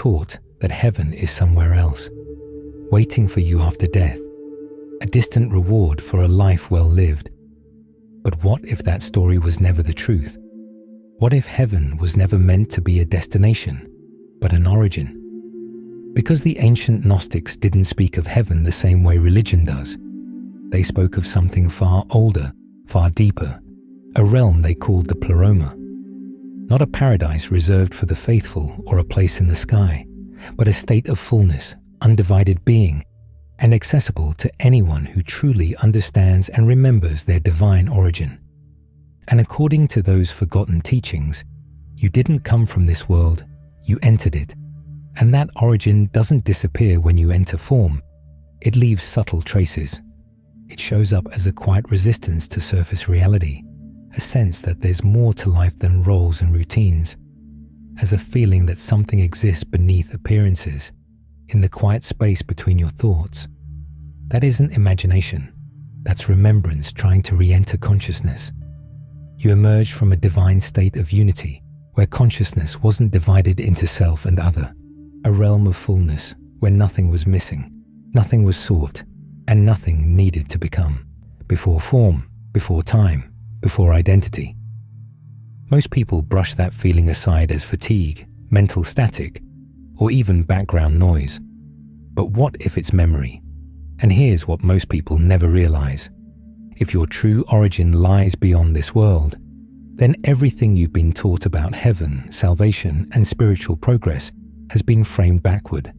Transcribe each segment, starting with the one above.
taught that heaven is somewhere else, waiting for you after death, a distant reward for a life well lived. But what if that story was never the truth? What if heaven was never meant to be a destination, but an origin? Because the ancient Gnostics didn't speak of heaven the same way religion does. They spoke of something far older, far deeper, a realm they called the Pleroma. Not a paradise reserved for the faithful or a place in the sky, but a state of fullness, undivided being, and accessible to anyone who truly understands and remembers their divine origin. And according to those forgotten teachings, you didn't come from this world, you entered it. And that origin doesn't disappear when you enter form. It leaves subtle traces. It shows up as a quiet resistance to surface reality, a sense that there's more to life than roles and routines, as a feeling that something exists beneath appearances, in the quiet space between your thoughts. That isn't imagination. That's remembrance trying to re-enter consciousness. You emerged from a divine state of unity, where consciousness wasn't divided into self and other, a realm of fullness where nothing was missing, nothing was sought, and nothing needed to become, before form, before time, before identity. Most people brush that feeling aside as fatigue, mental static, or even background noise. But what if it's memory? And here's what most people never realize. If your true origin lies beyond this world, then everything you've been taught about heaven, salvation, and spiritual progress has been framed backward.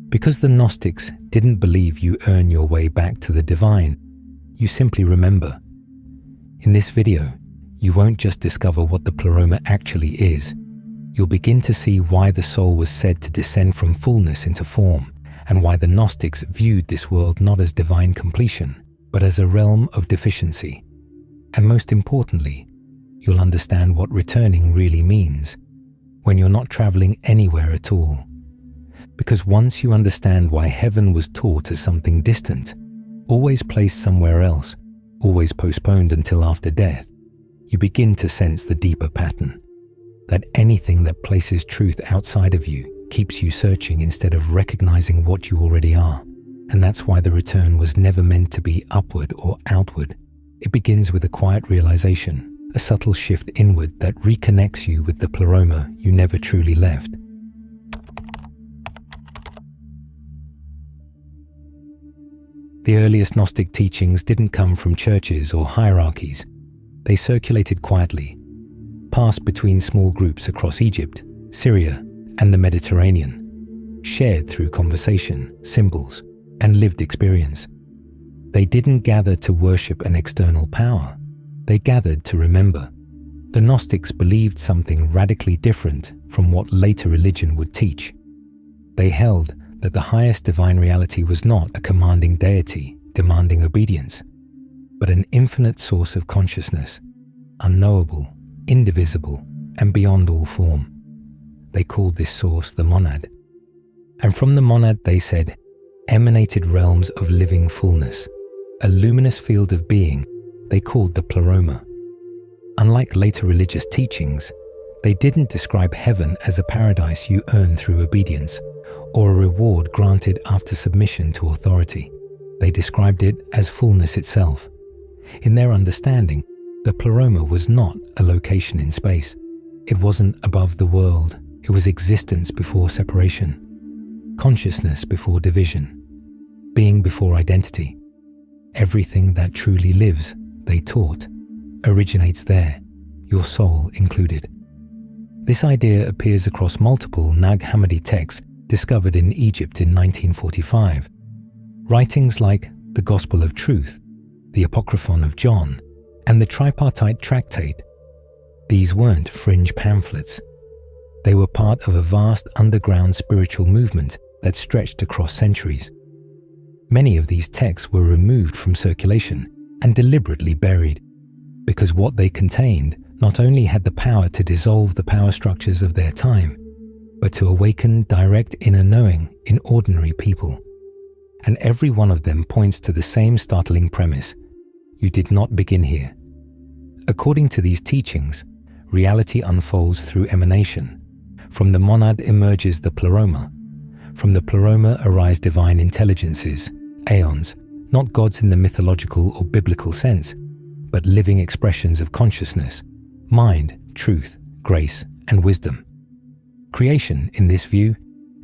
Because the Gnostics didn't believe you earn your way back to the divine, you simply remember. In this video, you won't just discover what the Pleroma actually is. You'll begin to see why the soul was said to descend from fullness into form, and why the Gnostics viewed this world not as divine completion, but as a realm of deficiency. And most importantly, you'll understand what returning really means, when you're not traveling anywhere at all. Because once you understand why heaven was taught as something distant, always placed somewhere else, always postponed until after death, you begin to sense the deeper pattern. That anything that places truth outside of you keeps you searching instead of recognizing what you already are. And that's why the return was never meant to be upward or outward. It begins with a quiet realization, a subtle shift inward that reconnects you with the Pleroma you never truly left. The earliest Gnostic teachings didn't come from churches or hierarchies. They circulated quietly, passed between small groups across Egypt, Syria, and the Mediterranean, shared through conversation, symbols, and lived experience. They didn't gather to worship an external power. They gathered to remember. The Gnostics believed something radically different from what later religion would teach. They held that the highest divine reality was not a commanding deity demanding obedience, but an infinite source of consciousness, unknowable, indivisible, and beyond all form. They called this source the monad. And from the monad, they said, emanated realms of living fullness, a luminous field of being they called the Pleroma. Unlike later religious teachings, they didn't describe heaven as a paradise you earn through obedience, or a reward granted after submission to authority. They described it as fullness itself. In their understanding, the Pleroma was not a location in space. It wasn't above the world. It was existence before separation, consciousness before division, being before identity. Everything that truly lives, they taught, originates there, your soul included. This idea appears across multiple Nag Hammadi texts discovered in Egypt in 1945. Writings like the Gospel of Truth, the Apocryphon of John, and the Tripartite Tractate. These weren't fringe pamphlets. They were part of a vast underground spiritual movement that stretched across centuries. Many of these texts were removed from circulation and deliberately buried, because what they contained not only had the power to dissolve the power structures of their time, but to awaken direct inner knowing in ordinary people. And every one of them points to the same startling premise: you did not begin here. According to these teachings, reality unfolds through emanation, From the monad emerges the Pleroma. From the Pleroma arise divine intelligences, Aeons, not gods in the mythological or biblical sense, but living expressions of consciousness, mind, truth, grace, and wisdom. Creation, in this view,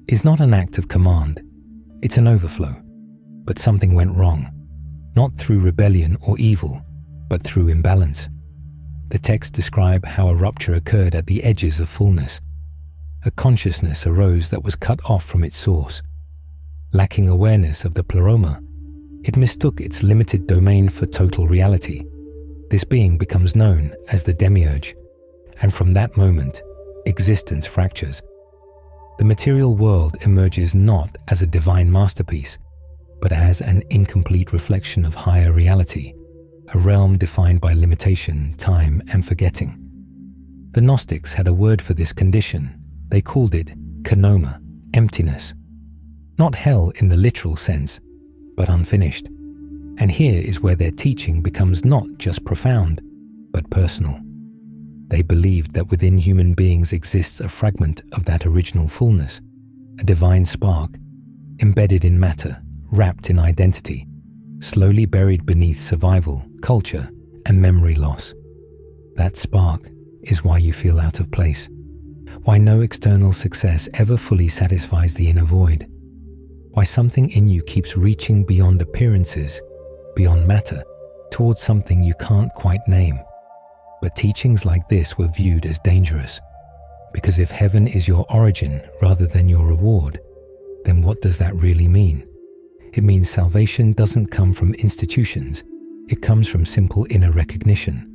is not an act of command. It's an overflow. But something went wrong, not through rebellion or evil, but through imbalance. The texts describe how a rupture occurred at the edges of fullness. A consciousness arose that was cut off from its source. Lacking awareness of the Pleroma, it mistook its limited domain for total reality. This being becomes known as the Demiurge, and from that moment, existence fractures. The material world emerges not as a divine masterpiece, but as an incomplete reflection of higher reality, a realm defined by limitation, time, and forgetting. The Gnostics had a word for this condition. They called it Kenoma, emptiness. Not hell in the literal sense, but unfinished. And here is where their teaching becomes not just profound, but personal. They believed that within human beings exists a fragment of that original fullness, a divine spark, embedded in matter, wrapped in identity, slowly buried beneath survival, culture, and memory loss. That spark is why you feel out of place, why no external success ever fully satisfies the inner void, why something in you keeps reaching beyond appearances, beyond matter, towards something you can't quite name. But teachings like this were viewed as dangerous, because if heaven is your origin rather than your reward, then what does that really mean? It means salvation doesn't come from institutions, it comes from simple inner recognition.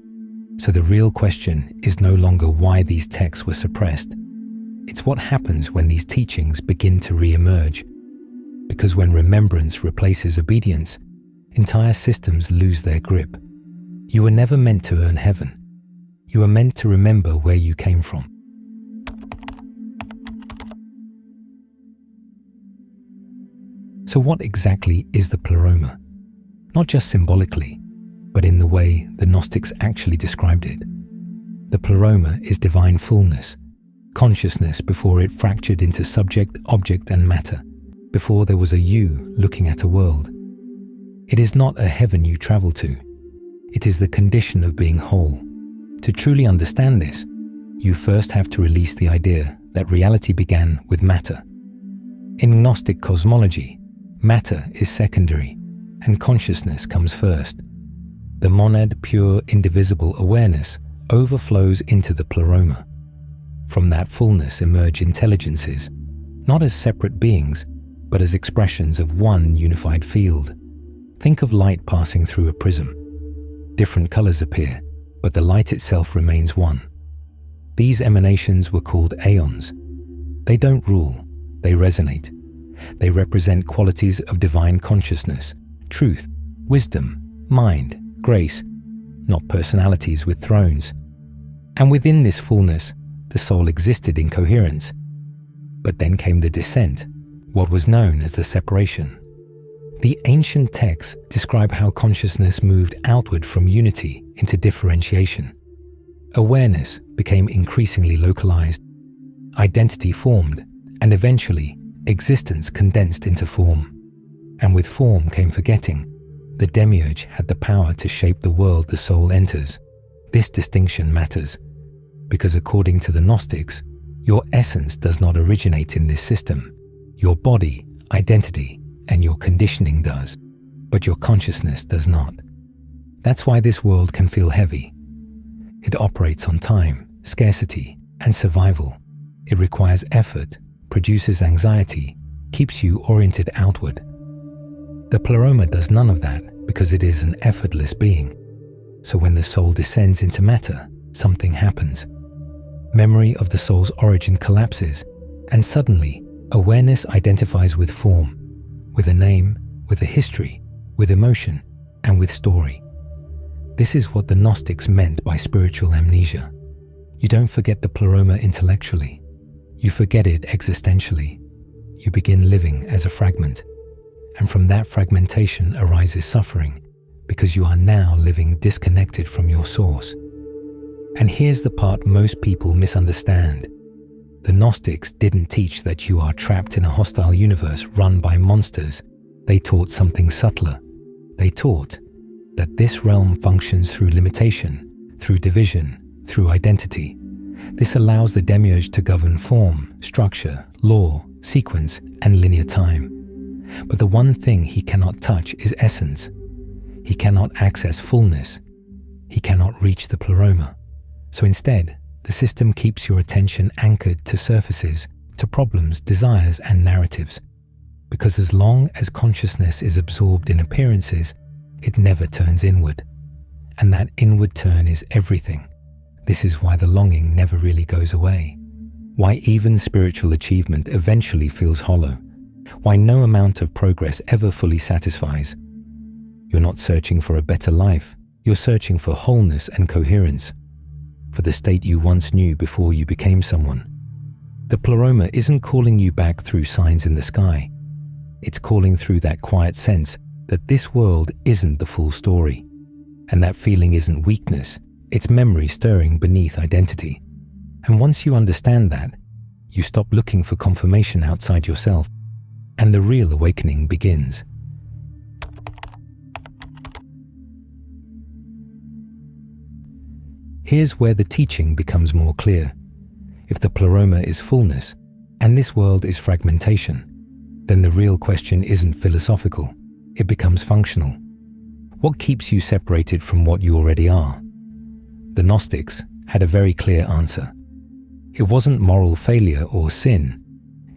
So the real question is no longer why these texts were suppressed. It's what happens when these teachings begin to re-emerge. Because when remembrance replaces obedience, entire systems lose their grip. You were never meant to earn heaven. You were meant to remember where you came from. So what exactly is the Pleroma? Not just symbolically, but in the way the Gnostics actually described it. The Pleroma is divine fullness, consciousness before it fractured into subject, object, and matter, before there was a you looking at a world. It is not a heaven you travel to. It is the condition of being whole. To truly understand this, you first have to release the idea that reality began with matter. In Gnostic cosmology, matter is secondary, and consciousness comes first. The monad, pure, indivisible awareness overflows into the Pleroma. From that fullness emerge intelligences, not as separate beings, but as expressions of one unified field. Think of light passing through a prism. Different colors appear, but the light itself remains one. These emanations were called Aeons. They don't rule, they resonate. They represent qualities of divine consciousness, truth, wisdom, mind, grace, not personalities with thrones. And within this fullness, the soul existed in coherence. But then came the descent, what was known as the separation. The ancient texts describe how consciousness moved outward from unity into differentiation. Awareness became increasingly localized. Identity formed, and eventually, existence condensed into form. And with form came forgetting. The Demiurge had the power to shape the world the soul enters. This distinction matters, because according to the Gnostics, your essence does not originate in this system. Your body, identity, and your conditioning does, but your consciousness does not. That's why this world can feel heavy. It operates on time, scarcity, and survival. It requires effort, produces anxiety, keeps you oriented outward. The Pleroma does none of that because it is an effortless being. So when the soul descends into matter, something happens. Memory of the soul's origin collapses, and suddenly, awareness identifies with form, with a name, with a history, with emotion, and with story. This is what the Gnostics meant by spiritual amnesia. You don't forget the Pleroma intellectually. You forget it existentially. You begin living as a fragment. And from that fragmentation arises suffering, because you are now living disconnected from your source. And here's the part most people misunderstand. The Gnostics didn't teach that you are trapped in a hostile universe run by monsters. They taught something subtler. They taught that this realm functions through limitation, through division, through identity. This allows the Demiurge to govern form, structure, law, sequence, and linear time. But the one thing he cannot touch is essence. He cannot access fullness. He cannot reach the Pleroma. So instead, the system keeps your attention anchored to surfaces, to problems, desires, and narratives. Because as long as consciousness is absorbed in appearances, it never turns inward. And that inward turn is everything. This is why the longing never really goes away. Why even spiritual achievement eventually feels hollow. Why no amount of progress ever fully satisfies. You're not searching for a better life. You're searching for wholeness and coherence. For the state you once knew before you became someone. The Pleroma isn't calling you back through signs in the sky. It's calling through that quiet sense that this world isn't the full story. And that feeling isn't weakness, it's memory stirring beneath identity. And once you understand that, you stop looking for confirmation outside yourself, and the real awakening begins. Here's where the teaching becomes more clear. If the Pleroma is fullness, and this world is fragmentation, then the real question isn't philosophical, it becomes functional. What keeps you separated from what you already are? The Gnostics had a very clear answer. It wasn't moral failure or sin.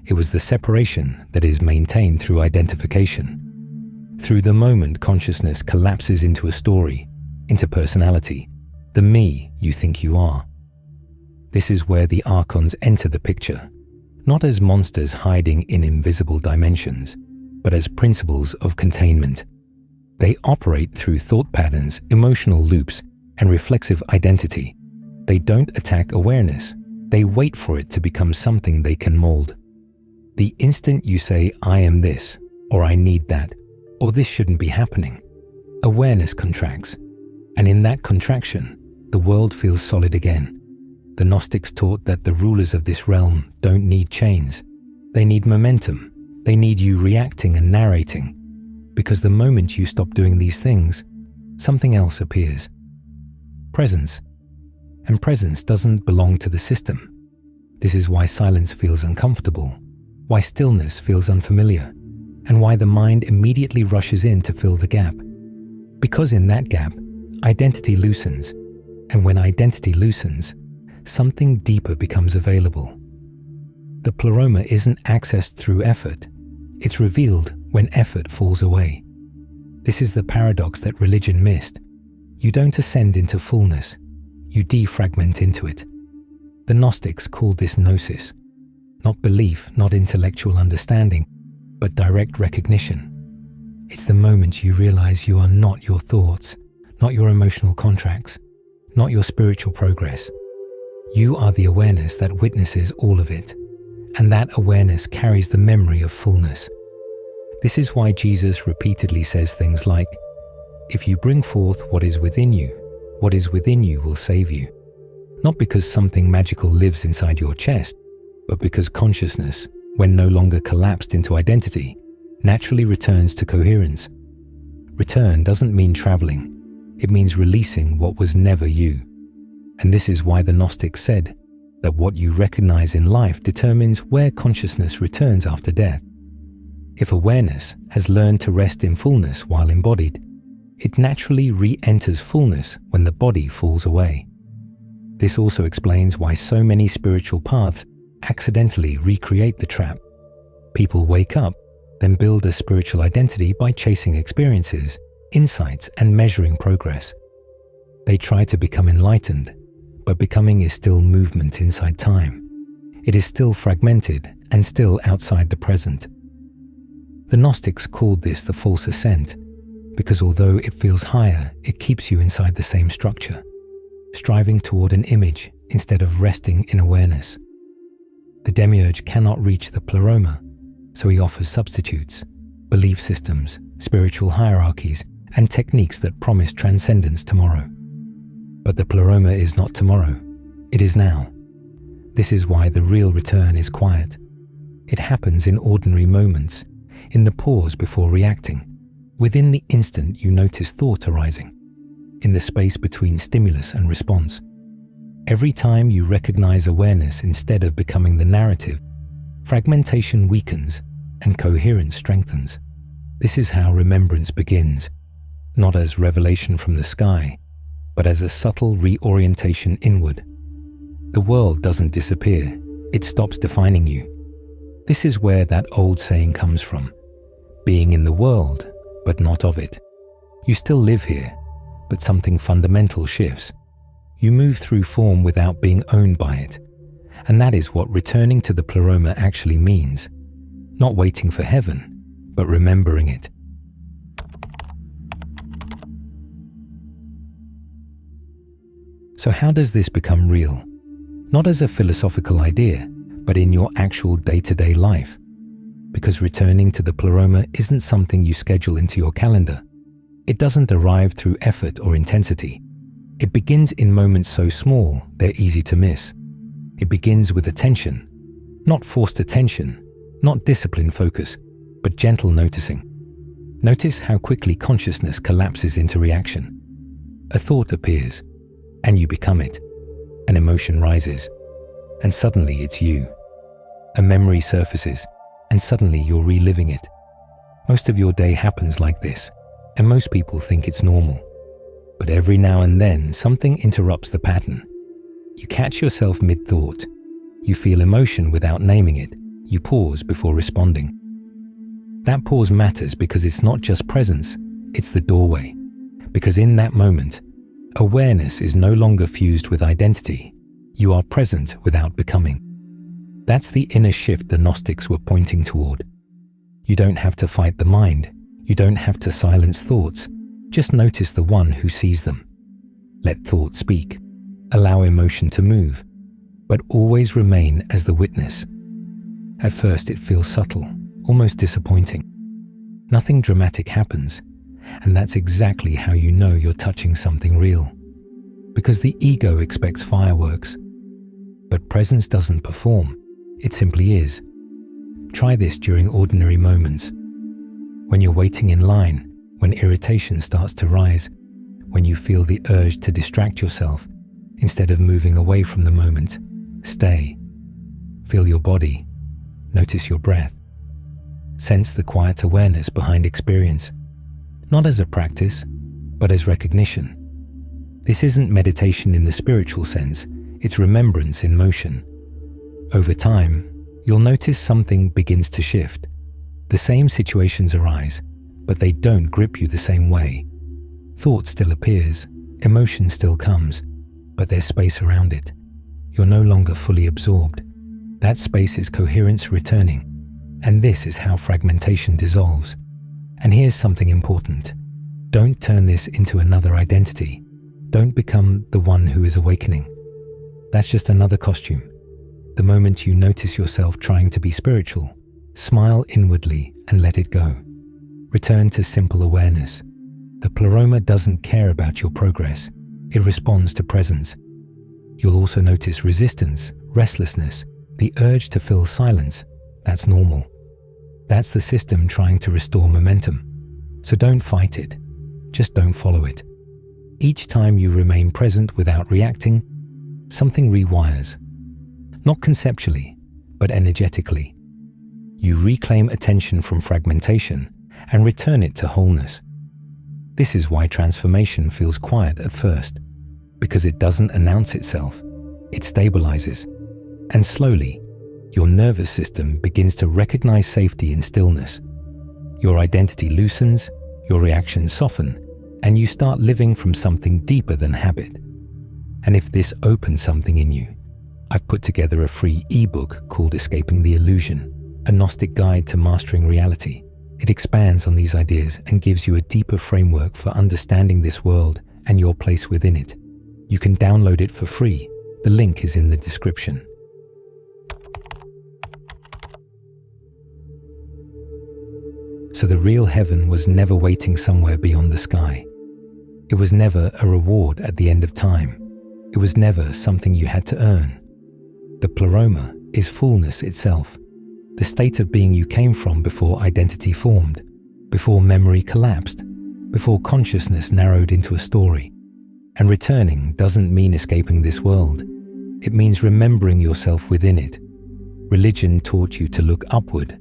It was the separation that is maintained through identification. Through the moment consciousness collapses into a story, into personality, the me you think you are. This is where the Archons enter the picture, not as monsters hiding in invisible dimensions, but as principles of containment. They operate through thought patterns, emotional loops, and reflexive identity. They don't attack awareness. They wait for it to become something they can mold. The instant you say, I am this, or I need that, or this shouldn't be happening, awareness contracts. And in that contraction, the world feels solid again. The Gnostics taught that the rulers of this realm don't need chains. They need momentum. They need you reacting and narrating. Because the moment you stop doing these things, something else appears. Presence. And presence doesn't belong to the system. This is why silence feels uncomfortable, why stillness feels unfamiliar, and why the mind immediately rushes in to fill the gap. Because in that gap, identity loosens. And when identity loosens, something deeper becomes available. The Pleroma isn't accessed through effort. It's revealed when effort falls away. This is the paradox that religion missed. You don't ascend into fullness. You defragment into it. The Gnostics called this Gnosis. Not belief, not intellectual understanding, but direct recognition. It's the moment you realize you are not your thoughts, not your emotional contracts, not your spiritual progress. You are the awareness that witnesses all of it, and that awareness carries the memory of fullness. This is why Jesus repeatedly says things like, if you bring forth what is within you will save you. Not because something magical lives inside your chest, but because consciousness, when no longer collapsed into identity, naturally returns to coherence. Return doesn't mean traveling. It means releasing what was never you. And this is why the Gnostics said that what you recognize in life determines where consciousness returns after death. If awareness has learned to rest in fullness while embodied, it naturally re-enters fullness when the body falls away. This also explains why so many spiritual paths accidentally recreate the trap. People wake up, then build a spiritual identity by chasing experiences, insights, and measuring progress. They try to become enlightened, but becoming is still movement inside time. It is still fragmented and still outside the present. The Gnostics called this the false ascent, because although it feels higher, it keeps you inside the same structure, striving toward an image instead of resting in awareness. The Demiurge cannot reach the Pleroma, so he offers substitutes, belief systems, spiritual hierarchies, and techniques that promise transcendence tomorrow. But the Pleroma is not tomorrow, it is now. This is why the real return is quiet. It happens in ordinary moments, in the pause before reacting, within the instant you notice thought arising, in the space between stimulus and response. Every time you recognize awareness instead of becoming the narrative, fragmentation weakens and coherence strengthens. This is how remembrance begins, not as revelation from the sky, but as a subtle reorientation inward. The world doesn't disappear, it stops defining you. This is where that old saying comes from: being in the world, but not of it. You still live here, but something fundamental shifts. You move through form without being owned by it. And that is what returning to the Pleroma actually means. Not waiting for heaven, but remembering it. So how does this become real? Not as a philosophical idea, but in your actual day-to-day life. Because returning to the Pleroma isn't something you schedule into your calendar. It doesn't arrive through effort or intensity. It begins in moments so small they're easy to miss. It begins with attention, not forced attention, not disciplined focus, but gentle noticing. Notice how quickly consciousness collapses into reaction. A thought appears, and you become it. An emotion rises, and suddenly it's you. A memory surfaces, and suddenly you're reliving it. Most of your day happens like this, and most people think it's normal. But every now and then, something interrupts the pattern. You catch yourself mid-thought. You feel emotion without naming it. You pause before responding. That pause matters because it's not just presence, it's the doorway. Because in that moment, awareness is no longer fused with identity. You are present without becoming. That's the inner shift the Gnostics were pointing toward. You don't have to fight the mind. You don't have to silence thoughts. Just notice the one who sees them. Let thought speak. Allow emotion to move, but always remain as the witness. At first it feels subtle, almost disappointing. Nothing dramatic happens, and that's exactly how you know you're touching something real. Because the ego expects fireworks. But presence doesn't perform, it simply is. Try this during ordinary moments. When you're waiting in line, when irritation starts to rise, when you feel the urge to distract yourself, instead of moving away from the moment, stay. Feel your body. Notice your breath. Sense the quiet awareness behind experience, not as a practice, but as recognition. This isn't meditation in the spiritual sense, it's remembrance in motion. Over time, you'll notice something begins to shift. The same situations arise, but they don't grip you the same way. Thought still appears, emotion still comes, but there's space around it. You're no longer fully absorbed. That space is coherence returning, and this is how fragmentation dissolves. And here's something important. Don't turn this into another identity. Don't become the one who is awakening. That's just another costume. The moment you notice yourself trying to be spiritual, smile inwardly and let it go. Return to simple awareness. The Pleroma doesn't care about your progress. It responds to presence. You'll also notice resistance, restlessness, the urge to fill silence. That's normal. That's the system trying to restore momentum. So don't fight it. Just don't follow it. Each time you remain present without reacting, something rewires. Not conceptually, but energetically. You reclaim attention from fragmentation and return it to wholeness. This is why transformation feels quiet at first, because it doesn't announce itself. It stabilizes. And slowly, your nervous system begins to recognize safety in stillness. Your identity loosens, your reactions soften, and you start living from something deeper than habit. And if this opens something in you, I've put together a free ebook called Escaping the Illusion, a Gnostic guide to mastering reality. It expands on these ideas and gives you a deeper framework for understanding this world and your place within it. You can download it for free. The link is in the description. So the real heaven was never waiting somewhere beyond the sky. It was never a reward at the end of time. It was never something you had to earn. The Pleroma is fullness itself, the state of being you came from before identity formed, before memory collapsed, before consciousness narrowed into a story. And returning doesn't mean escaping this world. It means remembering yourself within it. Religion taught you to look upward,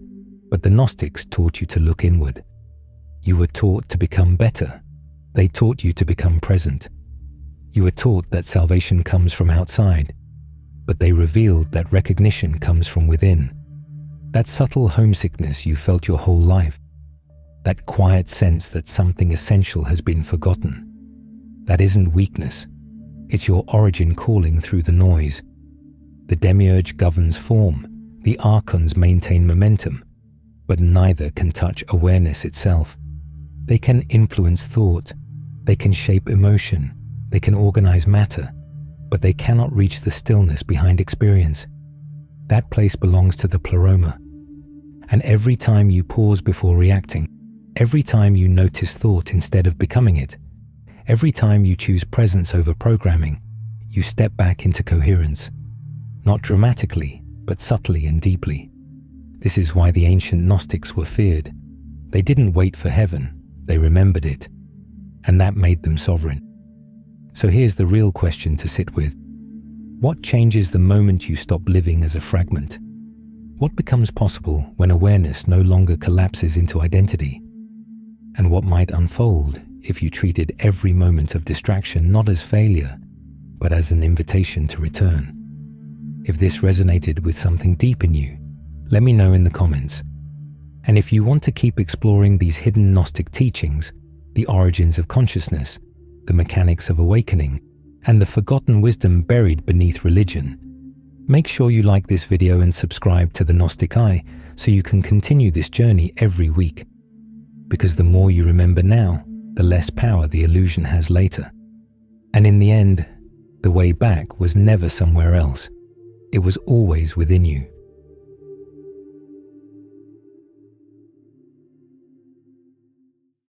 but the Gnostics taught you to look inward. You were taught to become better. They taught you to become present. You were taught that salvation comes from outside, but they revealed that recognition comes from within. That subtle homesickness you felt your whole life, that quiet sense that something essential has been forgotten, that isn't weakness. It's your origin calling through the noise. The Demiurge governs form, the Archons maintain momentum, but neither can touch awareness itself. They can influence thought, they can shape emotion, they can organize matter, but they cannot reach the stillness behind experience. That place belongs to the Pleroma. And every time you pause before reacting, every time you notice thought instead of becoming it, every time you choose presence over programming, you step back into coherence. Not dramatically, but subtly and deeply. This is why the ancient Gnostics were feared. They didn't wait for heaven, they remembered it. And that made them sovereign. So here's the real question to sit with. What changes the moment you stop living as a fragment? What becomes possible when awareness no longer collapses into identity? And what might unfold if you treated every moment of distraction not as failure, but as an invitation to return? If this resonated with something deep in you, let me know in the comments. And if you want to keep exploring these hidden Gnostic teachings, the origins of consciousness, the mechanics of awakening, and the forgotten wisdom buried beneath religion, make sure you like this video and subscribe to the Gnostic Eye so you can continue this journey every week. Because the more you remember now, the less power the illusion has later. And in the end, the way back was never somewhere else. It was always within you.